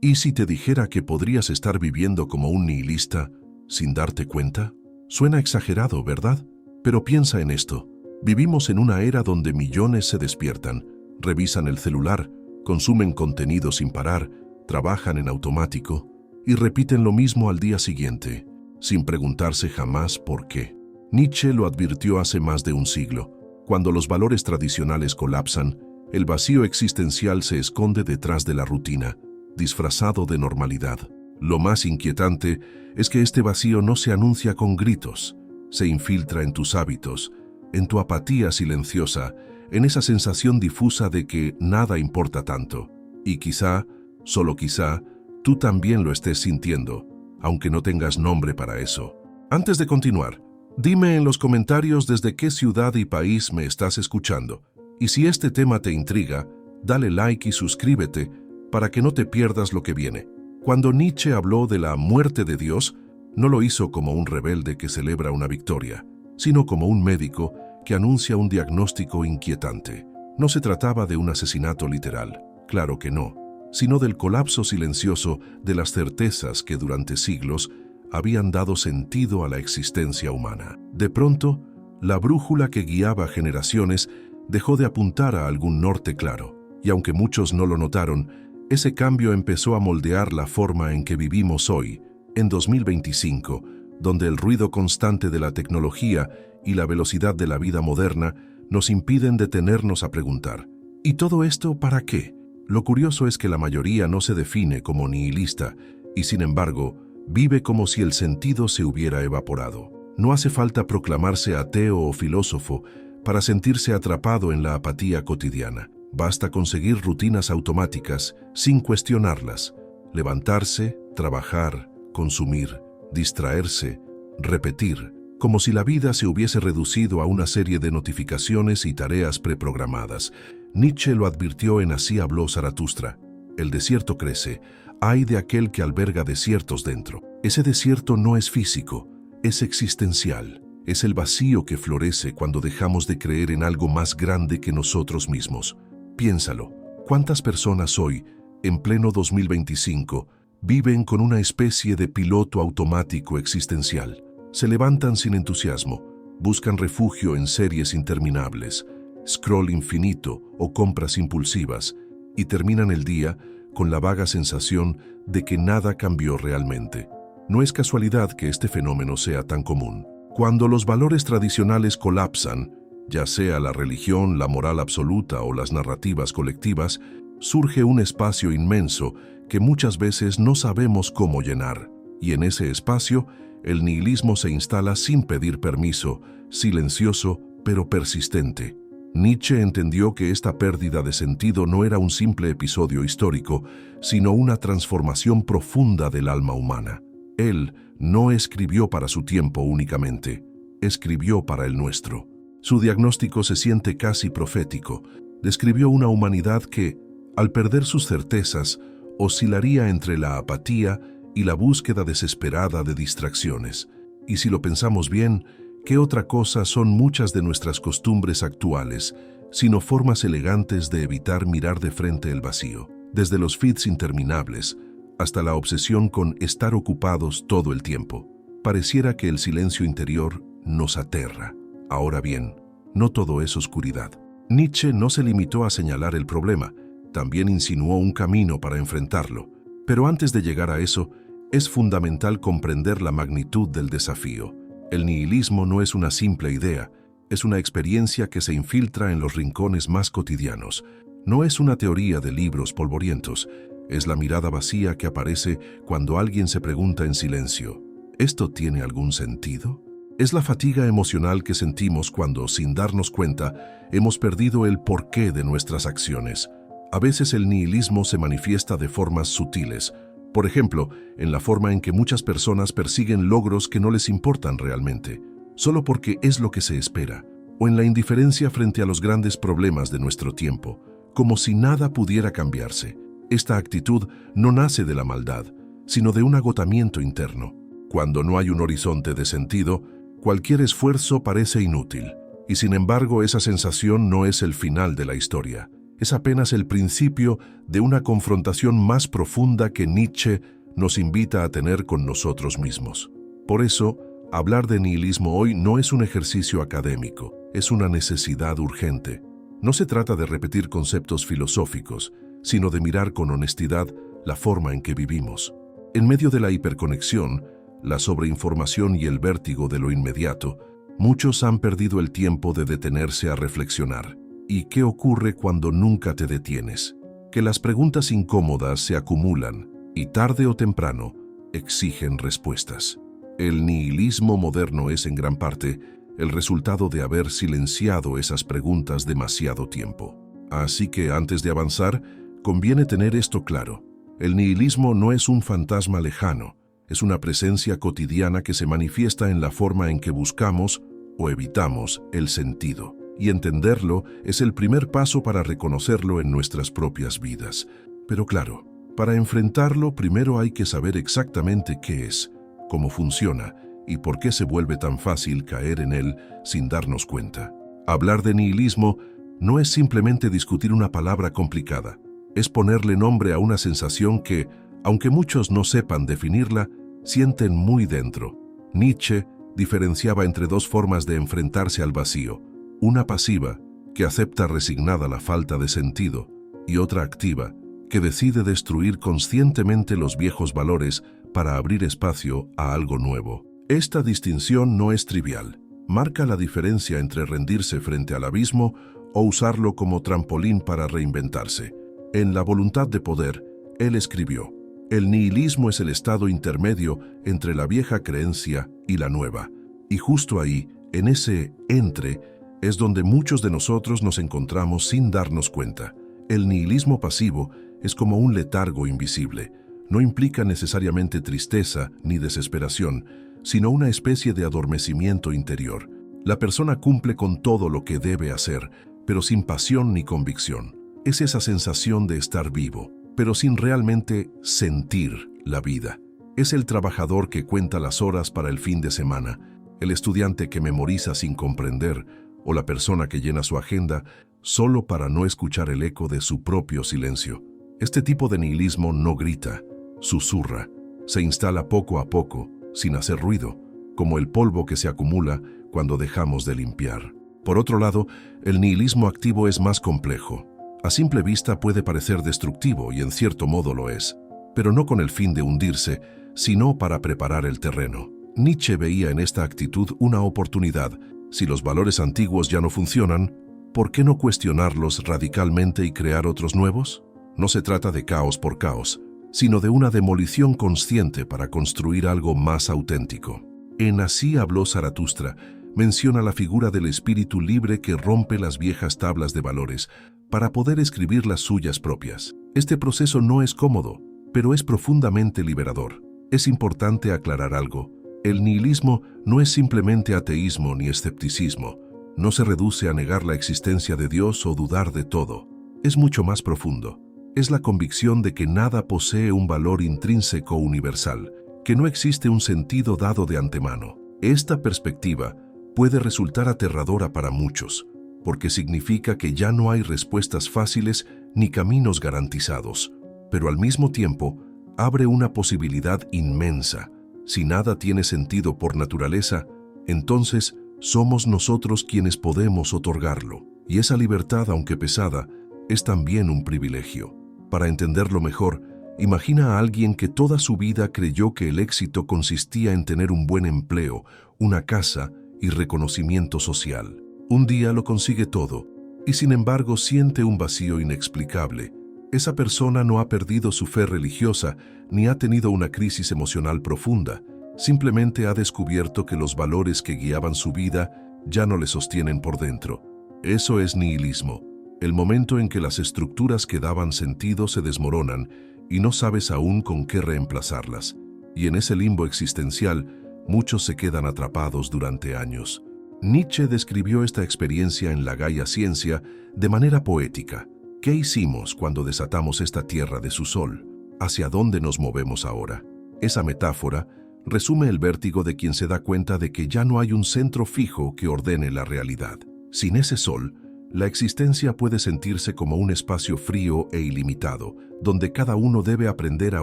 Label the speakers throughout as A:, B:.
A: ¿Y si te dijera que podrías estar viviendo como un nihilista sin darte cuenta? Suena exagerado, ¿verdad? Pero piensa en esto. Vivimos en una era donde millones se despiertan, revisan el celular, consumen contenido sin parar, trabajan en automático y repiten lo mismo al día siguiente, sin preguntarse jamás por qué. Nietzsche lo advirtió hace más de un siglo. Cuando los valores tradicionales colapsan, el vacío existencial se esconde detrás de la rutina, disfrazado de normalidad. Lo más inquietante es que este vacío no se anuncia con gritos, se infiltra en tus hábitos, en tu apatía silenciosa, en esa sensación difusa de que nada importa tanto. Y quizá, solo quizá, tú también lo estés sintiendo, aunque no tengas nombre para eso. Antes de continuar, dime en los comentarios desde qué ciudad y país me estás escuchando. Y si este tema te intriga, dale like y suscríbete para que no te pierdas lo que viene. Cuando Nietzsche habló de la muerte de Dios, no lo hizo como un rebelde que celebra una victoria, sino como un médico que anuncia un diagnóstico inquietante. No se trataba de un asesinato literal, claro que no, sino del colapso silencioso de las certezas que durante siglos habían dado sentido a la existencia humana. De pronto, la brújula que guiaba generaciones dejó de apuntar a algún norte claro, y aunque muchos no lo notaron, ese cambio empezó a moldear la forma en que vivimos hoy, en 2025, donde el ruido constante de la tecnología y la velocidad de la vida moderna nos impiden detenernos a preguntar, ¿y todo esto para qué? Lo curioso es que la mayoría no se define como nihilista y, sin embargo, vive como si el sentido se hubiera evaporado. No hace falta proclamarse ateo o filósofo para sentirse atrapado en la apatía cotidiana. Basta conseguir rutinas automáticas sin cuestionarlas. Levantarse, trabajar, consumir, distraerse, repetir, como si la vida se hubiese reducido a una serie de notificaciones y tareas preprogramadas. Nietzsche lo advirtió en Así habló Zaratustra. El desierto crece, ay de aquel que alberga desiertos dentro. Ese desierto no es físico, es existencial. Es el vacío que florece cuando dejamos de creer en algo más grande que nosotros mismos. Piénsalo, ¿cuántas personas hoy, en pleno 2025, viven con una especie de piloto automático existencial? Se levantan sin entusiasmo, buscan refugio en series interminables, scroll infinito o compras impulsivas, y terminan el día con la vaga sensación de que nada cambió realmente. No es casualidad que este fenómeno sea tan común. Cuando los valores tradicionales colapsan, ya sea la religión, la moral absoluta o las narrativas colectivas, surge un espacio inmenso que muchas veces no sabemos cómo llenar. Y en ese espacio, el nihilismo se instala sin pedir permiso, silencioso pero persistente. Nietzsche entendió que esta pérdida de sentido no era un simple episodio histórico, sino una transformación profunda del alma humana. Él no escribió para su tiempo únicamente, escribió para el nuestro. Su diagnóstico se siente casi profético. Describió una humanidad que, al perder sus certezas, oscilaría entre la apatía y la búsqueda desesperada de distracciones. Y si lo pensamos bien, ¿qué otra cosa son muchas de nuestras costumbres actuales, sino formas elegantes de evitar mirar de frente el vacío? Desde los feeds interminables hasta la obsesión con estar ocupados todo el tiempo. Pareciera que el silencio interior nos aterra. Ahora bien, no todo es oscuridad. Nietzsche no se limitó a señalar el problema, también insinuó un camino para enfrentarlo. Pero antes de llegar a eso, es fundamental comprender la magnitud del desafío. El nihilismo no es una simple idea, es una experiencia que se infiltra en los rincones más cotidianos. No es una teoría de libros polvorientos, es la mirada vacía que aparece cuando alguien se pregunta en silencio, ¿esto tiene algún sentido? Es la fatiga emocional que sentimos cuando, sin darnos cuenta, hemos perdido el porqué de nuestras acciones. A veces el nihilismo se manifiesta de formas sutiles, por ejemplo, en la forma en que muchas personas persiguen logros que no les importan realmente, solo porque es lo que se espera, o en la indiferencia frente a los grandes problemas de nuestro tiempo, como si nada pudiera cambiarse. Esta actitud no nace de la maldad, sino de un agotamiento interno. Cuando no hay un horizonte de sentido, cualquier esfuerzo parece inútil, y sin embargo esa sensación no es el final de la historia. es apenas el principio de una confrontación más profunda que Nietzsche nos invita a tener con nosotros mismos. Por eso, hablar de nihilismo hoy no es un ejercicio académico, es una necesidad urgente. No se trata de repetir conceptos filosóficos, sino de mirar con honestidad la forma en que vivimos. En medio de la hiperconexión, la sobreinformación y el vértigo de lo inmediato, muchos han perdido el tiempo de detenerse a reflexionar. ¿Y qué ocurre cuando nunca te detienes? Que las preguntas incómodas se acumulan y tarde o temprano exigen respuestas. El nihilismo moderno es en gran parte el resultado de haber silenciado esas preguntas demasiado tiempo. Así que antes de avanzar, conviene tener esto claro. El nihilismo no es un fantasma lejano, es una presencia cotidiana que se manifiesta en la forma en que buscamos o evitamos el sentido. Y entenderlo es el primer paso para reconocerlo en nuestras propias vidas. Pero claro, para enfrentarlo primero hay que saber exactamente qué es, cómo funciona y por qué se vuelve tan fácil caer en él sin darnos cuenta. Hablar de nihilismo no es simplemente discutir una palabra complicada, es ponerle nombre a una sensación que, aunque muchos no sepan definirla, sienten muy dentro. Nietzsche diferenciaba entre dos formas de enfrentarse al vacío: una pasiva, que acepta resignada la falta de sentido, y otra activa, que decide destruir conscientemente los viejos valores para abrir espacio a algo nuevo. Esta distinción no es trivial. Marca la diferencia entre rendirse frente al abismo o usarlo como trampolín para reinventarse. En La voluntad de poder, él escribió: el nihilismo es el estado intermedio entre la vieja creencia y la nueva. Y justo ahí, en ese entre, es donde muchos de nosotros nos encontramos sin darnos cuenta. El nihilismo pasivo es como un letargo invisible. No implica necesariamente tristeza ni desesperación, sino una especie de adormecimiento interior. La persona cumple con todo lo que debe hacer, pero sin pasión ni convicción. Es esa sensación de estar vivo, pero sin realmente sentir la vida. Es el trabajador que cuenta las horas para el fin de semana, el estudiante que memoriza sin comprender, o la persona que llena su agenda solo para no escuchar el eco de su propio silencio. Este tipo de nihilismo no grita, susurra, se instala poco a poco, sin hacer ruido, como el polvo que se acumula cuando dejamos de limpiar. Por otro lado, el nihilismo activo es más complejo. A simple vista puede parecer destructivo y en cierto modo lo es, pero no con el fin de hundirse, sino para preparar el terreno. Nietzsche veía en esta actitud una oportunidad. Si los valores antiguos ya no funcionan, ¿por qué no cuestionarlos radicalmente y crear otros nuevos? No se trata de caos por caos, sino de una demolición consciente para construir algo más auténtico. En Así habló Zaratustra, menciona la figura del espíritu libre que rompe las viejas tablas de valores para poder escribir las suyas propias. Este proceso no es cómodo, pero es profundamente liberador. Es importante aclarar algo. El nihilismo no es simplemente ateísmo ni escepticismo. No se reduce a negar la existencia de Dios o dudar de todo. Es mucho más profundo. Es la convicción de que nada posee un valor intrínseco universal, que no existe un sentido dado de antemano. Esta perspectiva puede resultar aterradora para muchos, porque significa que ya no hay respuestas fáciles ni caminos garantizados, pero al mismo tiempo abre una posibilidad inmensa. Si nada tiene sentido por naturaleza, entonces somos nosotros quienes podemos otorgarlo. Y esa libertad, aunque pesada, es también un privilegio. Para entenderlo mejor, imagina a alguien que toda su vida creyó que el éxito consistía en tener un buen empleo, una casa y reconocimiento social. Un día lo consigue todo, y sin embargo siente un vacío inexplicable. Esa persona no ha perdido su fe religiosa ni ha tenido una crisis emocional profunda. Simplemente ha descubierto que los valores que guiaban su vida ya no le sostienen por dentro. Eso es nihilismo, el momento en que las estructuras que daban sentido se desmoronan y no sabes aún con qué reemplazarlas. Y en ese limbo existencial, muchos se quedan atrapados durante años. Nietzsche describió esta experiencia en La Gaia Ciencia de manera poética. ¿Qué hicimos cuando desatamos esta tierra de su sol? ¿Hacia dónde nos movemos ahora? Esa metáfora resume el vértigo de quien se da cuenta de que ya no hay un centro fijo que ordene la realidad. Sin ese sol, La existencia puede sentirse como un espacio frío e ilimitado, donde cada uno debe aprender a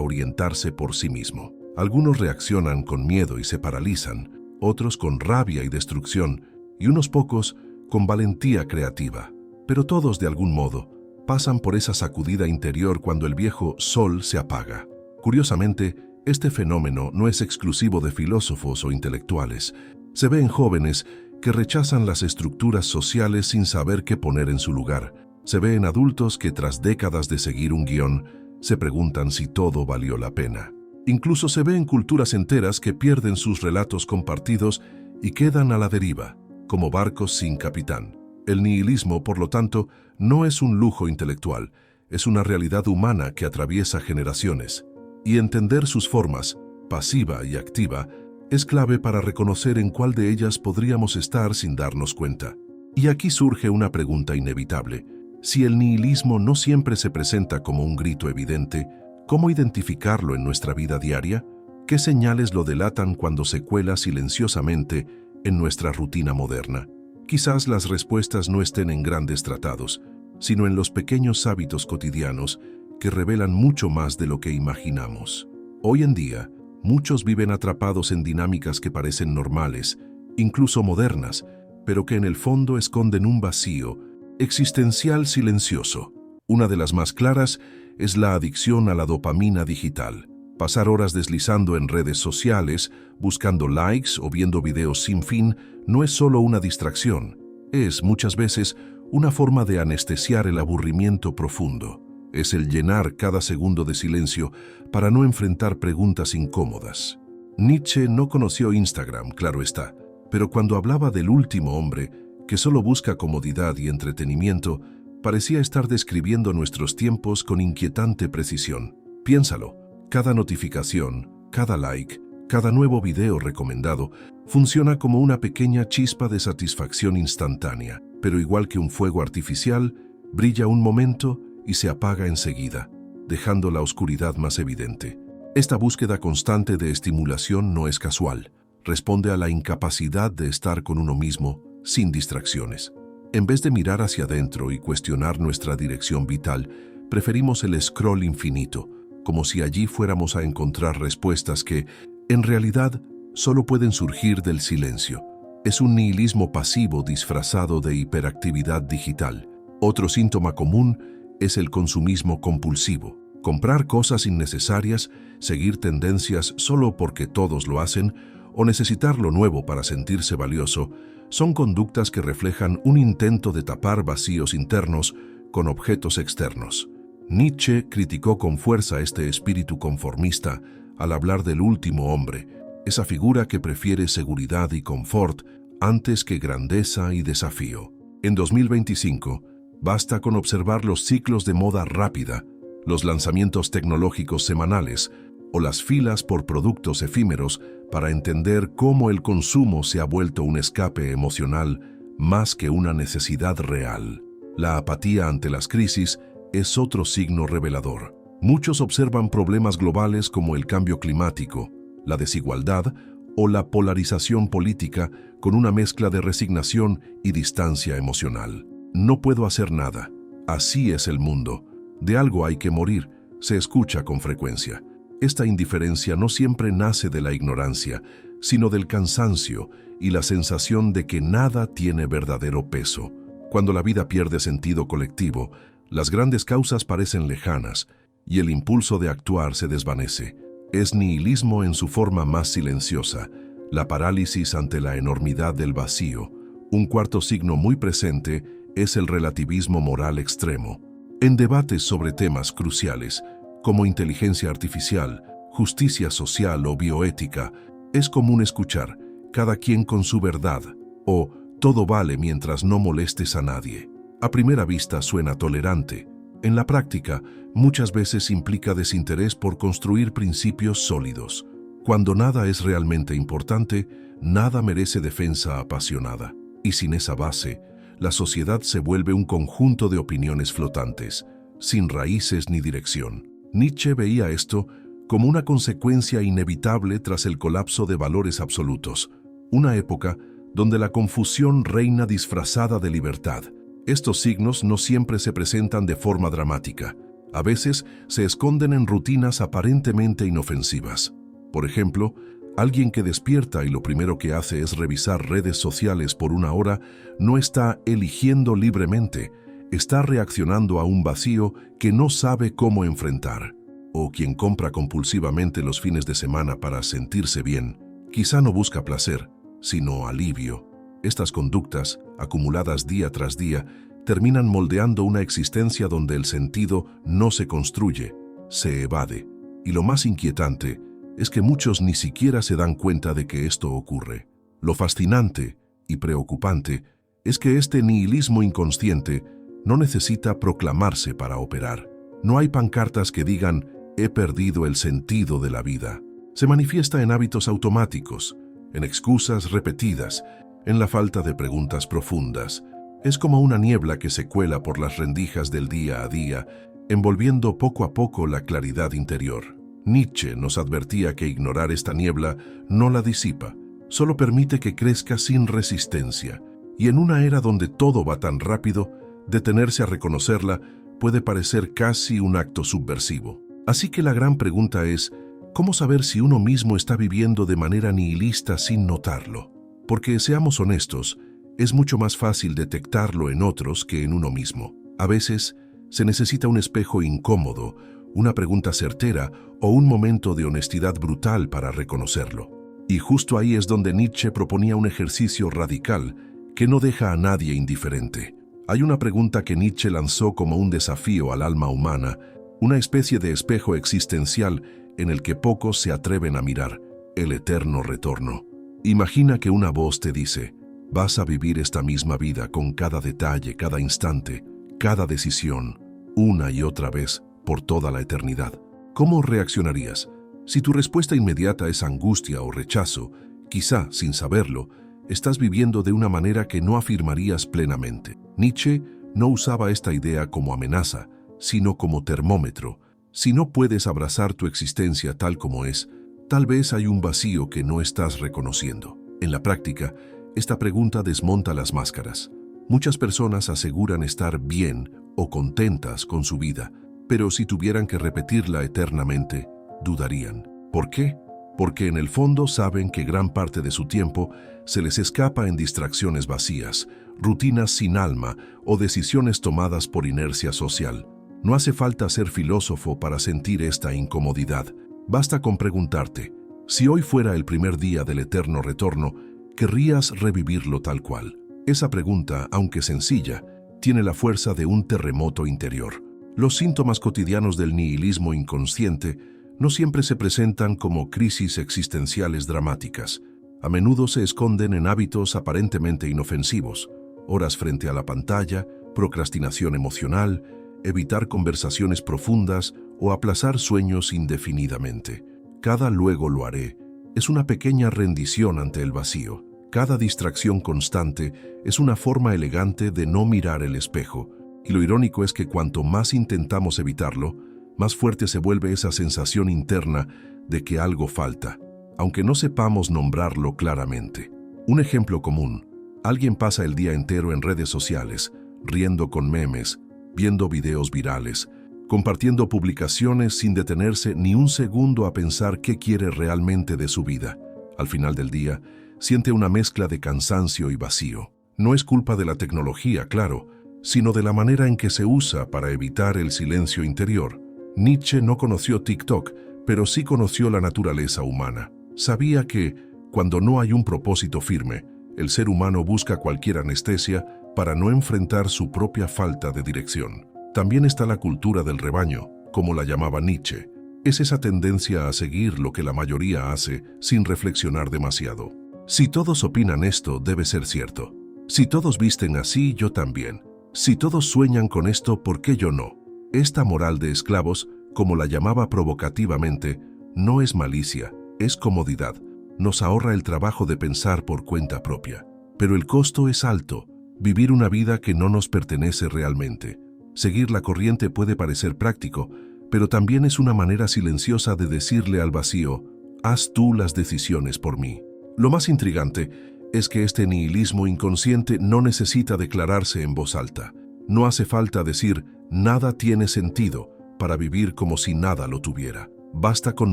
A: orientarse por sí mismo. Algunos reaccionan con miedo y se paralizan, otros con rabia y destrucción, y unos pocos con valentía creativa. Pero todos, de algún modo, pasan por esa sacudida interior cuando el viejo sol se apaga. Curiosamente, este fenómeno no es exclusivo de filósofos o intelectuales. Se ve en jóvenes que rechazan las estructuras sociales sin saber qué poner en su lugar. Se ve en adultos que, tras décadas de seguir un guión, se preguntan si todo valió la pena. Incluso se ve en culturas enteras que pierden sus relatos compartidos y quedan a la deriva, como barcos sin capitán. El nihilismo, por lo tanto, no es un lujo intelectual, es una realidad humana que atraviesa generaciones. Y entender sus formas, pasiva y activa, es clave para reconocer en cuál de ellas podríamos estar sin darnos cuenta. Y aquí surge una pregunta inevitable. Si el nihilismo no siempre se presenta como un grito evidente, ¿cómo identificarlo en nuestra vida diaria? ¿Qué señales lo delatan cuando se cuela silenciosamente en nuestra rutina moderna? Quizás las respuestas no estén en grandes tratados, sino en los pequeños hábitos cotidianos que revelan mucho más de lo que imaginamos. Hoy en día, muchos viven atrapados en dinámicas que parecen normales, incluso modernas, pero que en el fondo esconden un vacío existencial silencioso. Una de las más claras es la adicción a la dopamina digital. Pasar horas deslizando en redes sociales, buscando likes o viendo videos sin fin, no es solo una distracción, es muchas veces una forma de anestesiar el aburrimiento profundo. Es el llenar cada segundo de silencio para no enfrentar preguntas incómodas. Nietzsche no conoció Instagram, claro está, pero cuando hablaba del último hombre, que solo busca comodidad y entretenimiento, parecía estar describiendo nuestros tiempos con inquietante precisión. Piénsalo, cada notificación, cada like, cada nuevo video recomendado, funciona como una pequeña chispa de satisfacción instantánea, pero igual que un fuego artificial, brilla un momento y se apaga enseguida, dejando la oscuridad más evidente. Esta búsqueda constante de estimulación no es casual, responde a la incapacidad de estar con uno mismo sin distracciones. En vez de mirar hacia adentro y cuestionar nuestra dirección vital, preferimos el scroll infinito, como si allí fuéramos a encontrar respuestas que, en realidad, solo pueden surgir del silencio. Es un nihilismo pasivo disfrazado de hiperactividad digital. Otro síntoma común es el consumismo compulsivo. Comprar cosas innecesarias, seguir tendencias solo porque todos lo hacen, o necesitar lo nuevo para sentirse valioso, son conductas que reflejan un intento de tapar vacíos internos con objetos externos. Nietzsche criticó con fuerza este espíritu conformista al hablar del último hombre, esa figura que prefiere seguridad y confort antes que grandeza y desafío. En 2025, basta con observar los ciclos de moda rápida, los lanzamientos tecnológicos semanales o las filas por productos efímeros para entender cómo el consumo se ha vuelto un escape emocional más que una necesidad real. La apatía ante las crisis es otro signo revelador. Muchos observan problemas globales como el cambio climático, la desigualdad o la polarización política con una mezcla de resignación y distancia emocional. No puedo hacer nada. Así es el mundo. De algo hay que morir, se escucha con frecuencia. Esta indiferencia no siempre nace de la ignorancia, sino del cansancio y la sensación de que nada tiene verdadero peso. Cuando la vida pierde sentido colectivo, las grandes causas parecen lejanas y el impulso de actuar se desvanece. Es nihilismo en su forma más silenciosa, la parálisis ante la enormidad del vacío. Un cuarto signo muy presente es el relativismo moral extremo. En debates sobre temas cruciales, como inteligencia artificial, justicia social o bioética, es común escuchar cada quien con su verdad o todo vale mientras no molestes a nadie. A primera vista suena tolerante. En la práctica, muchas veces implica desinterés por construir principios sólidos. Cuando nada es realmente importante, nada merece defensa apasionada. Y sin esa base, la sociedad se vuelve un conjunto de opiniones flotantes, sin raíces ni dirección. Nietzsche veía esto como una consecuencia inevitable tras el colapso de valores absolutos, una época donde la confusión reina disfrazada de libertad. Estos signos no siempre se presentan de forma dramática. A veces se esconden en rutinas aparentemente inofensivas. Por ejemplo, alguien que despierta y lo primero que hace es revisar redes sociales por una hora no está eligiendo libremente, está reaccionando a un vacío que no sabe cómo enfrentar. O quien compra compulsivamente los fines de semana para sentirse bien, quizá no busca placer, sino alivio. Estas conductas, acumuladas día tras día, terminan moldeando una existencia donde el sentido no se construye, se evade. Y lo más inquietante es que muchos ni siquiera se dan cuenta de que esto ocurre. Lo fascinante y preocupante es que este nihilismo inconsciente no necesita proclamarse para operar. No hay pancartas que digan «he perdido el sentido de la vida». Se manifiesta en hábitos automáticos, en excusas repetidas, en la falta de preguntas profundas. Es como una niebla que se cuela por las rendijas del día a día, envolviendo poco a poco la claridad interior. Nietzsche nos advertía que ignorar esta niebla no la disipa, solo permite que crezca sin resistencia. Y en una era donde todo va tan rápido, detenerse a reconocerla puede parecer casi un acto subversivo. Así que la gran pregunta es, ¿cómo saber si uno mismo está viviendo de manera nihilista sin notarlo? Porque, seamos honestos, es mucho más fácil detectarlo en otros que en uno mismo. A veces, se necesita un espejo incómodo, una pregunta certera o un momento de honestidad brutal para reconocerlo. Y justo ahí es donde Nietzsche proponía un ejercicio radical que no deja a nadie indiferente. Hay una pregunta que Nietzsche lanzó como un desafío al alma humana, una especie de espejo existencial en el que pocos se atreven a mirar, el eterno retorno. Imagina que una voz te dice, vas a vivir esta misma vida con cada detalle, cada instante, cada decisión, una y otra vez, por toda la eternidad. ¿Cómo reaccionarías? Si tu respuesta inmediata es angustia o rechazo, quizá, sin saberlo, estás viviendo de una manera que no afirmarías plenamente. Nietzsche no usaba esta idea como amenaza, sino como termómetro. Si no puedes abrazar tu existencia tal como es, tal vez hay un vacío que no estás reconociendo. En la práctica, esta pregunta desmonta las máscaras. Muchas personas aseguran estar bien o contentas con su vida, pero si tuvieran que repetirla eternamente, dudarían. ¿Por qué? Porque en el fondo saben que gran parte de su tiempo se les escapa en distracciones vacías, rutinas sin alma o decisiones tomadas por inercia social. No hace falta ser filósofo para sentir esta incomodidad. Basta con preguntarte, si hoy fuera el primer día del eterno retorno, ¿querrías revivirlo tal cual? Esa pregunta, aunque sencilla, tiene la fuerza de un terremoto interior. Los síntomas cotidianos del nihilismo inconsciente no siempre se presentan como crisis existenciales dramáticas. A menudo se esconden en hábitos aparentemente inofensivos, horas frente a la pantalla, procrastinación emocional, evitar conversaciones profundas o aplazar sueños indefinidamente. Cada luego lo haré es una pequeña rendición ante el vacío. Cada distracción constante es una forma elegante de no mirar el espejo. Y lo irónico es que cuanto más intentamos evitarlo, más fuerte se vuelve esa sensación interna de que algo falta, aunque no sepamos nombrarlo claramente. Un ejemplo común: alguien pasa el día entero en redes sociales, riendo con memes, viendo videos virales, compartiendo publicaciones sin detenerse ni un segundo a pensar qué quiere realmente de su vida. Al final del día, siente una mezcla de cansancio y vacío. No es culpa de la tecnología, claro, sino de la manera en que se usa para evitar el silencio interior. Nietzsche no conoció TikTok, pero sí conoció la naturaleza humana. Sabía que, cuando no hay un propósito firme, el ser humano busca cualquier anestesia para no enfrentar su propia falta de dirección. También está la cultura del rebaño, como la llamaba Nietzsche. Es esa tendencia a seguir lo que la mayoría hace sin reflexionar demasiado. Si todos opinan esto, debe ser cierto. Si todos visten así, yo también. Si todos sueñan con esto, ¿por qué yo no? Esta moral de esclavos, como la llamaba provocativamente, no es malicia, es comodidad. Nos ahorra el trabajo de pensar por cuenta propia. Pero el costo es alto, vivir una vida que no nos pertenece realmente. Seguir la corriente puede parecer práctico, pero también es una manera silenciosa de decirle al vacío, haz tú las decisiones por mí. Lo más intrigante es que este nihilismo inconsciente no necesita declararse en voz alta. No hace falta decir «nada tiene sentido» para vivir como si nada lo tuviera. Basta con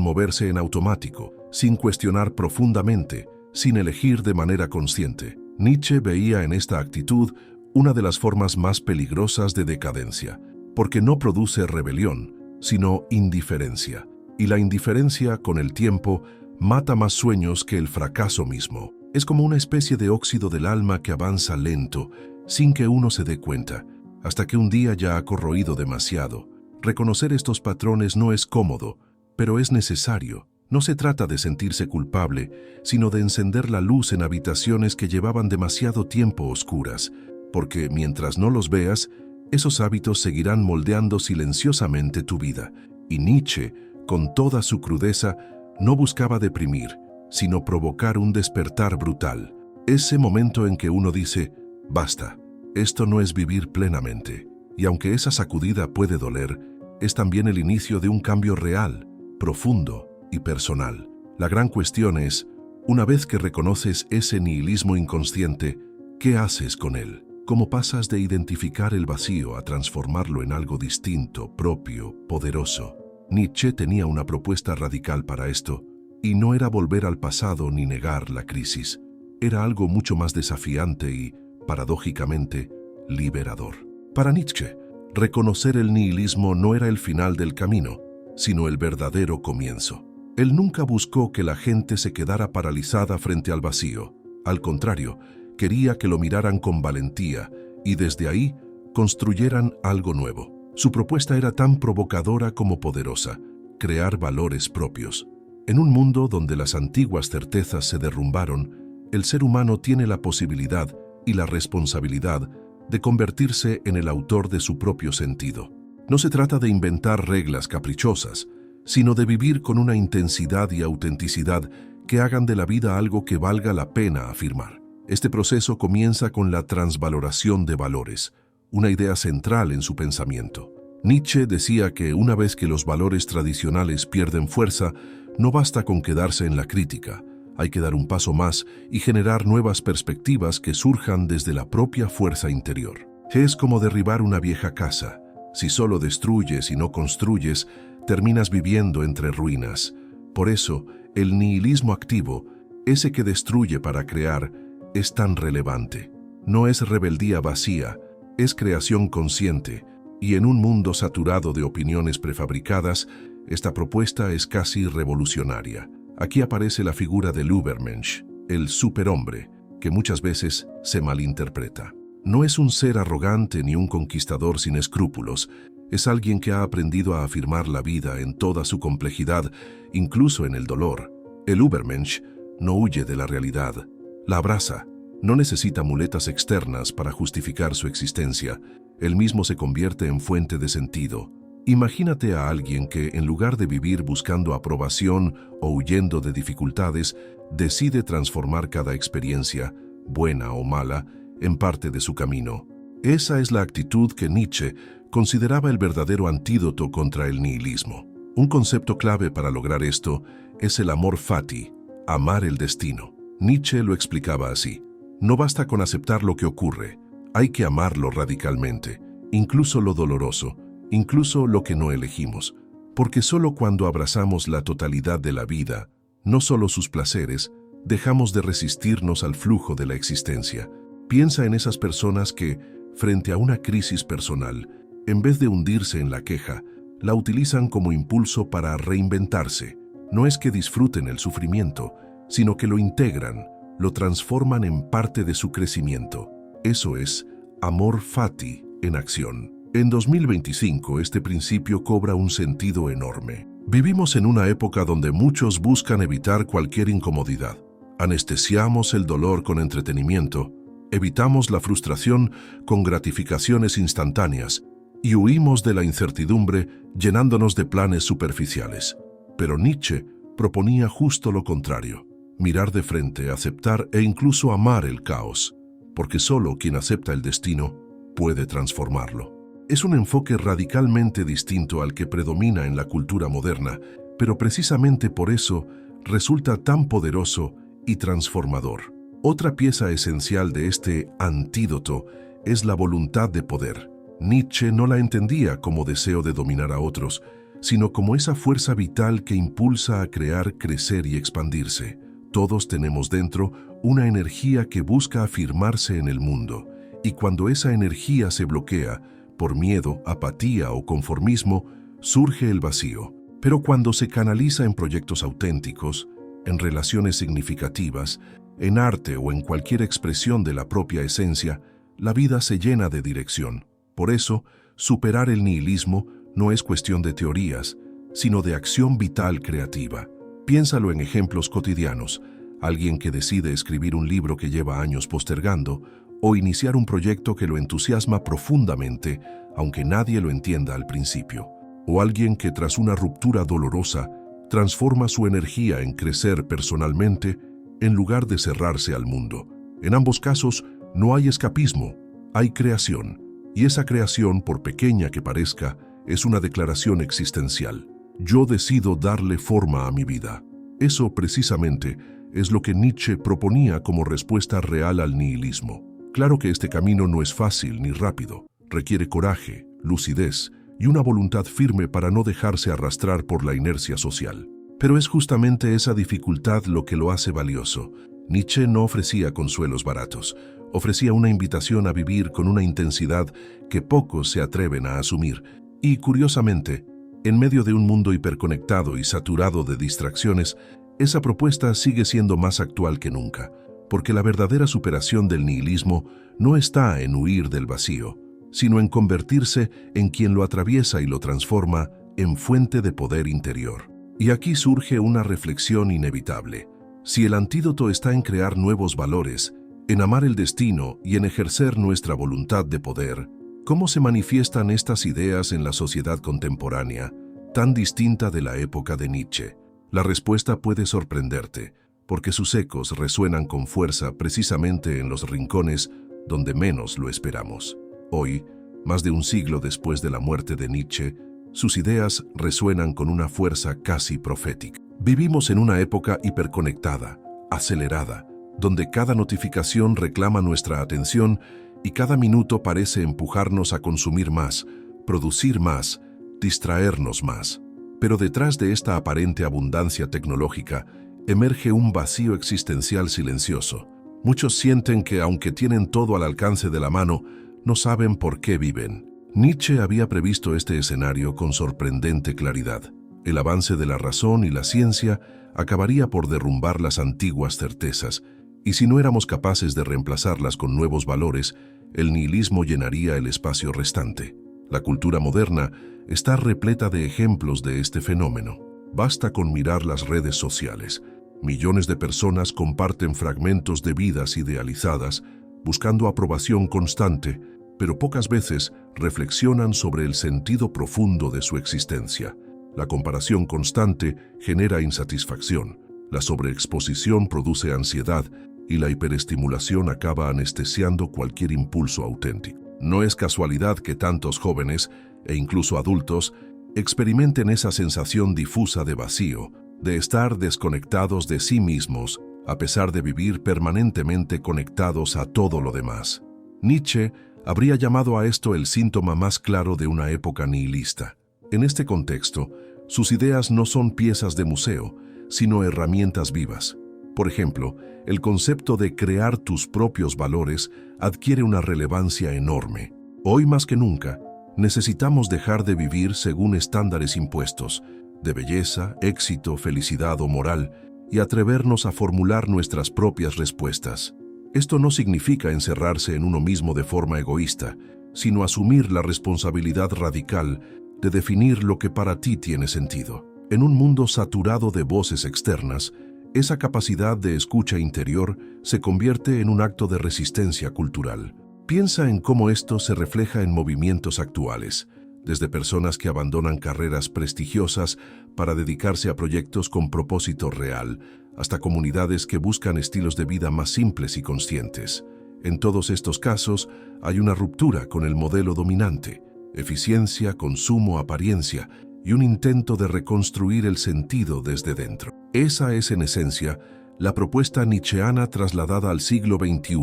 A: moverse en automático, sin cuestionar profundamente, sin elegir de manera consciente. Nietzsche veía en esta actitud una de las formas más peligrosas de decadencia, porque no produce rebelión, sino indiferencia. Y la indiferencia, con el tiempo, mata más sueños que el fracaso mismo. Es como una especie de óxido del alma que avanza lento, sin que uno se dé cuenta, hasta que un día ya ha corroído demasiado. Reconocer estos patrones no es cómodo, pero es necesario. No se trata de sentirse culpable, sino de encender la luz en habitaciones que llevaban demasiado tiempo oscuras, porque mientras no los veas, esos hábitos seguirán moldeando silenciosamente tu vida. Y Nietzsche, con toda su crudeza, no buscaba deprimir, sino provocar un despertar brutal. Ese momento en que uno dice, basta, esto no es vivir plenamente. Y aunque esa sacudida puede doler, es también el inicio de un cambio real, profundo y personal. La gran cuestión es, una vez que reconoces ese nihilismo inconsciente, ¿qué haces con él? ¿Cómo pasas de identificar el vacío a transformarlo en algo distinto, propio, poderoso? Nietzsche tenía una propuesta radical para esto, y no era volver al pasado ni negar la crisis. Era algo mucho más desafiante y, paradójicamente, liberador. Para Nietzsche, reconocer el nihilismo no era el final del camino, sino el verdadero comienzo. Él nunca buscó que la gente se quedara paralizada frente al vacío. Al contrario, quería que lo miraran con valentía y desde ahí construyeran algo nuevo. Su propuesta era tan provocadora como poderosa: crear valores propios. En un mundo donde las antiguas certezas se derrumbaron, el ser humano tiene la posibilidad y la responsabilidad de convertirse en el autor de su propio sentido. No se trata de inventar reglas caprichosas, sino de vivir con una intensidad y autenticidad que hagan de la vida algo que valga la pena afirmar. Este proceso comienza con la transvaloración de valores, una idea central en su pensamiento. Nietzsche decía que una vez que los valores tradicionales pierden fuerza, no basta con quedarse en la crítica. Hay que dar un paso más y generar nuevas perspectivas que surjan desde la propia fuerza interior. Es como derribar una vieja casa. Si solo destruyes y no construyes, terminas viviendo entre ruinas. Por eso, el nihilismo activo, ese que destruye para crear, es tan relevante. No es rebeldía vacía, es creación consciente, y en un mundo saturado de opiniones prefabricadas, esta propuesta es casi revolucionaria. Aquí aparece la figura del Übermensch, el superhombre, que muchas veces se malinterpreta. No es un ser arrogante ni un conquistador sin escrúpulos, es alguien que ha aprendido a afirmar la vida en toda su complejidad, incluso en el dolor. El Übermensch no huye de la realidad, la abraza, no necesita muletas externas para justificar su existencia, él mismo se convierte en fuente de sentido. Imagínate a alguien que, en lugar de vivir buscando aprobación o huyendo de dificultades, decide transformar cada experiencia, buena o mala, en parte de su camino. Esa es la actitud que Nietzsche consideraba el verdadero antídoto contra el nihilismo. Un concepto clave para lograr esto es el amor fati, amar el destino. Nietzsche lo explicaba así: no basta con aceptar lo que ocurre, hay que amarlo radicalmente, incluso lo doloroso, incluso lo que no elegimos, porque solo cuando abrazamos la totalidad de la vida, no solo sus placeres, dejamos de resistirnos al flujo de la existencia. Piensa en esas personas que, frente a una crisis personal, en vez de hundirse en la queja, la utilizan como impulso para reinventarse. No es que disfruten el sufrimiento, sino que lo integran, lo transforman en parte de su crecimiento. Eso es amor fati en acción. En 2025 este principio cobra un sentido enorme. Vivimos en una época donde muchos buscan evitar cualquier incomodidad. Anestesiamos el dolor con entretenimiento, evitamos la frustración con gratificaciones instantáneas y huimos de la incertidumbre llenándonos de planes superficiales. Pero Nietzsche proponía justo lo contrario: mirar de frente, aceptar e incluso amar el caos, porque solo quien acepta el destino puede transformarlo. Es un enfoque radicalmente distinto al que predomina en la cultura moderna, pero precisamente por eso resulta tan poderoso y transformador. Otra pieza esencial de este antídoto es la voluntad de poder. Nietzsche no la entendía como deseo de dominar a otros, sino como esa fuerza vital que impulsa a crear, crecer y expandirse. Todos tenemos dentro una energía que busca afirmarse en el mundo, y cuando esa energía se bloquea, por miedo, apatía o conformismo, surge el vacío. Pero cuando se canaliza en proyectos auténticos, en relaciones significativas, en arte o en cualquier expresión de la propia esencia, la vida se llena de dirección. Por eso, superar el nihilismo no es cuestión de teorías, sino de acción vital creativa. Piénsalo en ejemplos cotidianos: alguien que decide escribir un libro que lleva años postergando, o iniciar un proyecto que lo entusiasma profundamente, aunque nadie lo entienda al principio. O alguien que tras una ruptura dolorosa, transforma su energía en crecer personalmente en lugar de cerrarse al mundo. En ambos casos, no hay escapismo, hay creación. Y esa creación, por pequeña que parezca, es una declaración existencial. Yo decido darle forma a mi vida. Eso, precisamente, es lo que Nietzsche proponía como respuesta real al nihilismo. Claro que este camino no es fácil ni rápido. Requiere coraje, lucidez y una voluntad firme para no dejarse arrastrar por la inercia social. Pero es justamente esa dificultad lo que lo hace valioso. Nietzsche no ofrecía consuelos baratos. Ofrecía una invitación a vivir con una intensidad que pocos se atreven a asumir. Y, curiosamente, en medio de un mundo hiperconectado y saturado de distracciones, esa propuesta sigue siendo más actual que nunca, porque la verdadera superación del nihilismo no está en huir del vacío, sino en convertirse en quien lo atraviesa y lo transforma en fuente de poder interior. Y aquí surge una reflexión inevitable. Si el antídoto está en crear nuevos valores, en amar el destino y en ejercer nuestra voluntad de poder, ¿cómo se manifiestan estas ideas en la sociedad contemporánea, tan distinta de la época de Nietzsche? La respuesta puede sorprenderte, porque sus ecos resuenan con fuerza precisamente en los rincones donde menos lo esperamos. Hoy, más de un siglo después de la muerte de Nietzsche, sus ideas resuenan con una fuerza casi profética. Vivimos en una época hiperconectada, acelerada, donde cada notificación reclama nuestra atención y cada minuto parece empujarnos a consumir más, producir más, distraernos más. Pero detrás de esta aparente abundancia tecnológica emerge un vacío existencial silencioso. Muchos sienten que, aunque tienen todo al alcance de la mano, no saben por qué viven. Nietzsche había previsto este escenario con sorprendente claridad. El avance de la razón y la ciencia acabaría por derrumbar las antiguas certezas, y si no éramos capaces de reemplazarlas con nuevos valores, el nihilismo llenaría el espacio restante. La cultura moderna está repleta de ejemplos de este fenómeno. Basta con mirar las redes sociales. Millones de personas comparten fragmentos de vidas idealizadas, buscando aprobación constante, pero pocas veces reflexionan sobre el sentido profundo de su existencia. La comparación constante genera insatisfacción, la sobreexposición produce ansiedad y la hiperestimulación acaba anestesiando cualquier impulso auténtico. No es casualidad que tantos jóvenes, e incluso adultos, experimenten esa sensación difusa de vacío, de estar desconectados de sí mismos, a pesar de vivir permanentemente conectados a todo lo demás. Nietzsche habría llamado a esto el síntoma más claro de una época nihilista. En este contexto, sus ideas no son piezas de museo, sino herramientas vivas. Por ejemplo, el concepto de crear tus propios valores adquiere una relevancia enorme. Hoy más que nunca, necesitamos dejar de vivir según estándares impuestos, de belleza, éxito, felicidad o moral, y atrevernos a formular nuestras propias respuestas. Esto no significa encerrarse en uno mismo de forma egoísta, sino asumir la responsabilidad radical de definir lo que para ti tiene sentido. En un mundo saturado de voces externas, esa capacidad de escucha interior se convierte en un acto de resistencia cultural. Piensa en cómo esto se refleja en movimientos actuales, desde personas que abandonan carreras prestigiosas para dedicarse a proyectos con propósito real, hasta comunidades que buscan estilos de vida más simples y conscientes. En todos estos casos, hay una ruptura con el modelo dominante: eficiencia, consumo, apariencia, y un intento de reconstruir el sentido desde dentro. Esa es, en esencia, la propuesta nietzscheana trasladada al siglo XXI: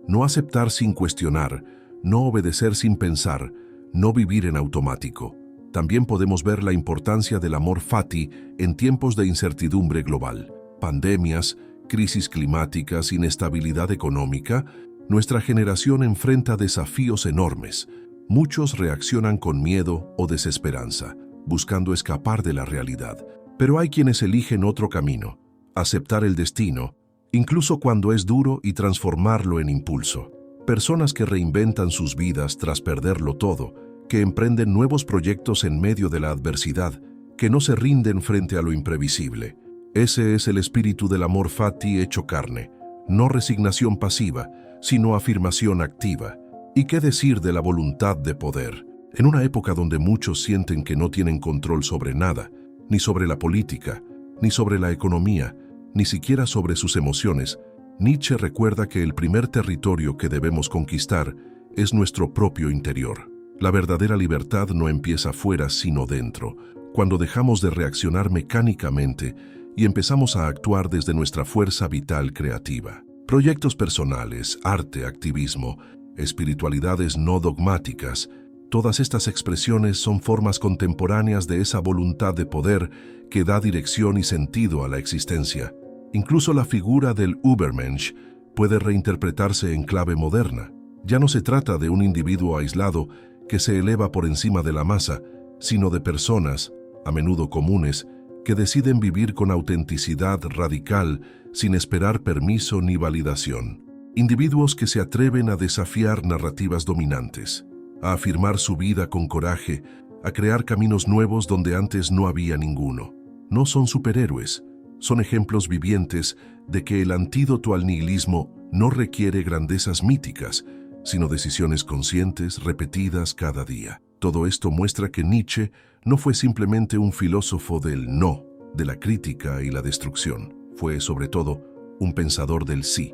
A: no aceptar sin cuestionar, no obedecer sin pensar, no vivir en automático. También podemos ver la importancia del amor fati en tiempos de incertidumbre global. Pandemias, crisis climáticas, inestabilidad económica. Nuestra generación enfrenta desafíos enormes. Muchos reaccionan con miedo o desesperanza, buscando escapar de la realidad. Pero hay quienes eligen otro camino: aceptar el destino, incluso cuando es duro, y transformarlo en impulso. Personas que reinventan sus vidas tras perderlo todo, que emprenden nuevos proyectos en medio de la adversidad, que no se rinden frente a lo imprevisible. Ese es el espíritu del amor fati hecho carne, no resignación pasiva, sino afirmación activa. ¿Y qué decir de la voluntad de poder? En una época donde muchos sienten que no tienen control sobre nada, ni sobre la política, ni sobre la economía, ni siquiera sobre sus emociones, Nietzsche recuerda que el primer territorio que debemos conquistar es nuestro propio interior. La verdadera libertad no empieza fuera, sino dentro, cuando dejamos de reaccionar mecánicamente y empezamos a actuar desde nuestra fuerza vital creativa. Proyectos personales, arte, activismo, espiritualidades no dogmáticas, todas estas expresiones son formas contemporáneas de esa voluntad de poder que da dirección y sentido a la existencia. Incluso la figura del Übermensch puede reinterpretarse en clave moderna. Ya no se trata de un individuo aislado que se eleva por encima de la masa, sino de personas, a menudo comunes, que deciden vivir con autenticidad radical sin esperar permiso ni validación. Individuos que se atreven a desafiar narrativas dominantes, a afirmar su vida con coraje, a crear caminos nuevos donde antes no había ninguno. No son superhéroes, son ejemplos vivientes de que el antídoto al nihilismo no requiere grandezas míticas, sino decisiones conscientes, repetidas cada día. Todo esto muestra que Nietzsche no fue simplemente un filósofo del no, de la crítica y la destrucción. Fue, sobre todo, un pensador del sí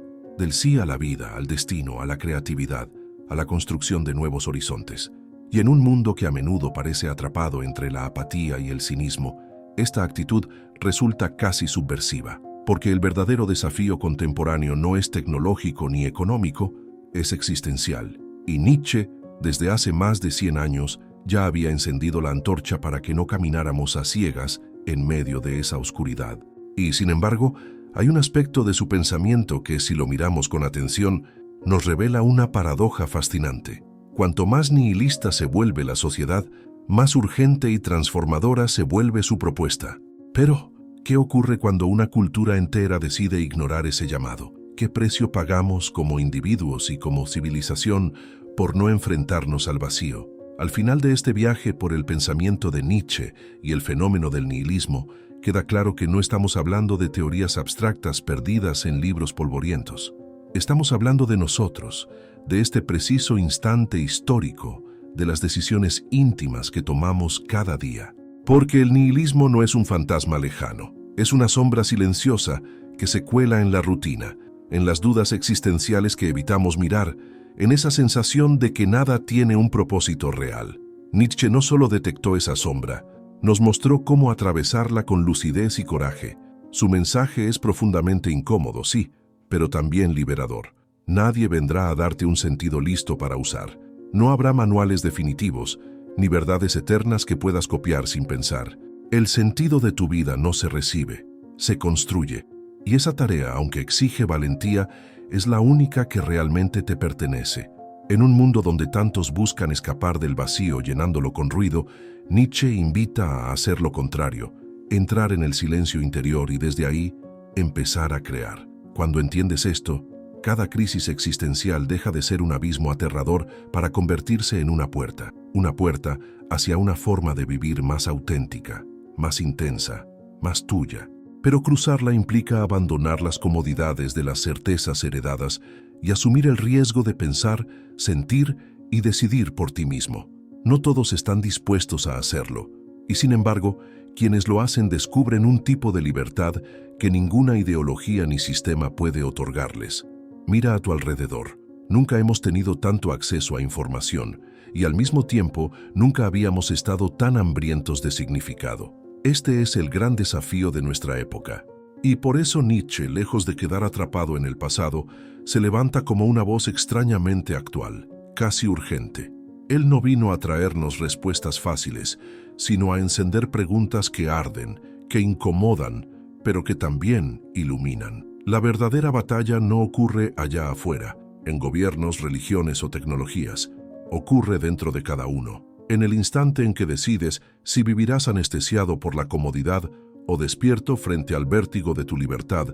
A: a la vida, al destino, a la creatividad, a la construcción de nuevos horizontes. Y en un mundo que a menudo parece atrapado entre la apatía y el cinismo, esta actitud resulta casi subversiva, porque el verdadero desafío contemporáneo no es tecnológico ni económico, es existencial. Y Nietzsche, desde hace más de 100 años, ya había encendido la antorcha para que no camináramos a ciegas en medio de esa oscuridad. Y, sin embargo, hay un aspecto de su pensamiento que, si lo miramos con atención, nos revela una paradoja fascinante. Cuanto más nihilista se vuelve la sociedad, más urgente y transformadora se vuelve su propuesta. Pero, ¿qué ocurre cuando una cultura entera decide ignorar ese llamado? ¿Qué precio pagamos como individuos y como civilización por no enfrentarnos al vacío? Al final de este viaje por el pensamiento de Nietzsche y el fenómeno del nihilismo, queda claro que no estamos hablando de teorías abstractas perdidas en libros polvorientos. Estamos hablando de nosotros, de este preciso instante histórico, de las decisiones íntimas que tomamos cada día. Porque el nihilismo no es un fantasma lejano, es una sombra silenciosa que se cuela en la rutina, en las dudas existenciales que evitamos mirar, en esa sensación de que nada tiene un propósito real. Nietzsche no solo detectó esa sombra, nos mostró cómo atravesarla con lucidez y coraje. Su mensaje es profundamente incómodo, sí, pero también liberador. Nadie vendrá a darte un sentido listo para usar. No habrá manuales definitivos, ni verdades eternas que puedas copiar sin pensar. El sentido de tu vida no se recibe, se construye. Y esa tarea, aunque exige valentía, es la única que realmente te pertenece. En un mundo donde tantos buscan escapar del vacío llenándolo con ruido, Nietzsche invita a hacer lo contrario, entrar en el silencio interior y desde ahí empezar a crear. Cuando entiendes esto, cada crisis existencial deja de ser un abismo aterrador para convertirse en una puerta hacia una forma de vivir más auténtica, más intensa, más tuya. Pero cruzarla implica abandonar las comodidades de las certezas heredadas y asumir el riesgo de pensar, sentir y decidir por ti mismo. No todos están dispuestos a hacerlo, y sin embargo, quienes lo hacen descubren un tipo de libertad que ninguna ideología ni sistema puede otorgarles. Mira a tu alrededor. Nunca hemos tenido tanto acceso a información, y al mismo tiempo nunca habíamos estado tan hambrientos de significado. Este es el gran desafío de nuestra época. Y por eso Nietzsche, lejos de quedar atrapado en el pasado, se levanta como una voz extrañamente actual, casi urgente. Él no vino a traernos respuestas fáciles, sino a encender preguntas que arden, que incomodan, pero que también iluminan. La verdadera batalla no ocurre allá afuera, en gobiernos, religiones o tecnologías. Ocurre dentro de cada uno. En el instante en que decides si vivirás anestesiado por la comodidad o despierto frente al vértigo de tu libertad,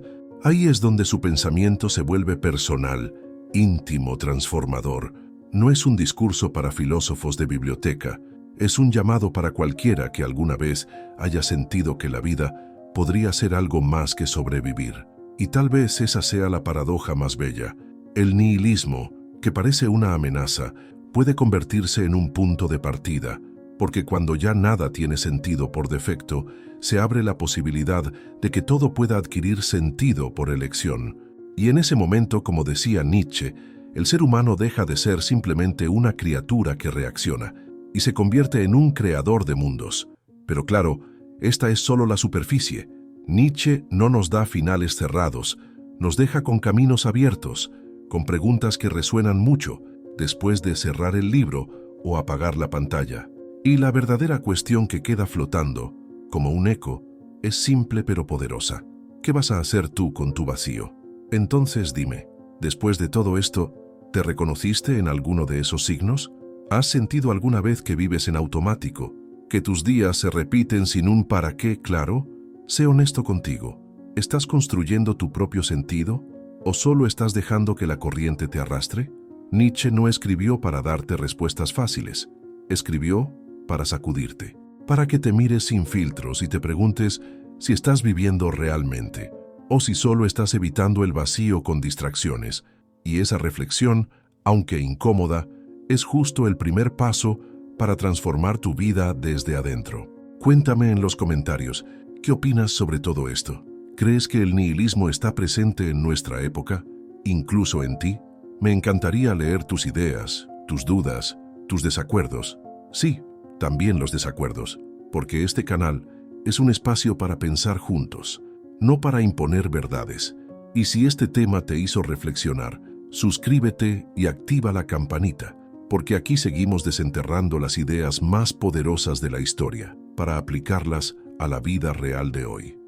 A: ahí es donde su pensamiento se vuelve personal, íntimo, transformador. No es un discurso para filósofos de biblioteca, es un llamado para cualquiera que alguna vez haya sentido que la vida podría ser algo más que sobrevivir. Y tal vez esa sea la paradoja más bella. El nihilismo, que parece una amenaza, puede convertirse en un punto de partida, porque cuando ya nada tiene sentido por defecto, se abre la posibilidad de que todo pueda adquirir sentido por elección. Y en ese momento, como decía Nietzsche, el ser humano deja de ser simplemente una criatura que reacciona y se convierte en un creador de mundos. Pero claro, esta es solo la superficie. Nietzsche no nos da finales cerrados, nos deja con caminos abiertos, con preguntas que resuenan mucho después de cerrar el libro o apagar la pantalla. Y la verdadera cuestión que queda flotando, como un eco, es simple pero poderosa. ¿Qué vas a hacer tú con tu vacío? Entonces dime, después de todo esto, ¿te reconociste en alguno de esos signos? ¿Has sentido alguna vez que vives en automático, que tus días se repiten sin un para qué claro? Sé honesto contigo. ¿Estás construyendo tu propio sentido o solo estás dejando que la corriente te arrastre? Nietzsche no escribió para darte respuestas fáciles. Escribió para sacudirte, para que te mires sin filtros y te preguntes si estás viviendo realmente o si solo estás evitando el vacío con distracciones. Y esa reflexión, aunque incómoda, es justo el primer paso para transformar tu vida desde adentro. Cuéntame en los comentarios, ¿qué opinas sobre todo esto? ¿Crees que el nihilismo está presente en nuestra época, incluso en ti? Me encantaría leer tus ideas, tus dudas, tus desacuerdos. Sí, también los desacuerdos, porque este canal es un espacio para pensar juntos, no para imponer verdades. Y si este tema te hizo reflexionar, suscríbete y activa la campanita, porque aquí seguimos desenterrando las ideas más poderosas de la historia para aplicarlas a la vida real de hoy.